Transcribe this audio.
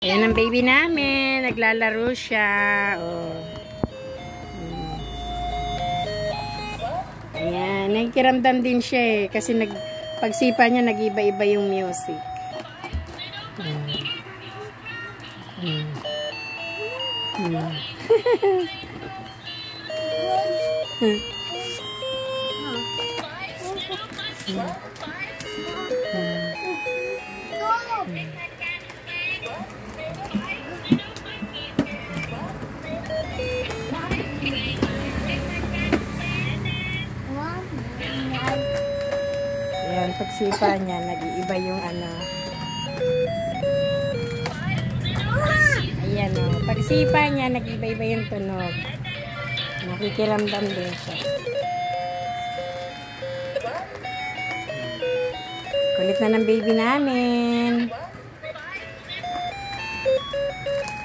Ayan ang baby namin. Naglalaro siya. Oh. Ayan. Nagkiramdam din siya eh. Kasi pagsipa niya, nag-iba-iba yung music. Ayan, pagsipa niya, nag-iiba yung ano. Ayan o, pagsipa niya, nag-iba-iba yung tunog. Nakikiramdam din siya. Kulit na ng baby namin.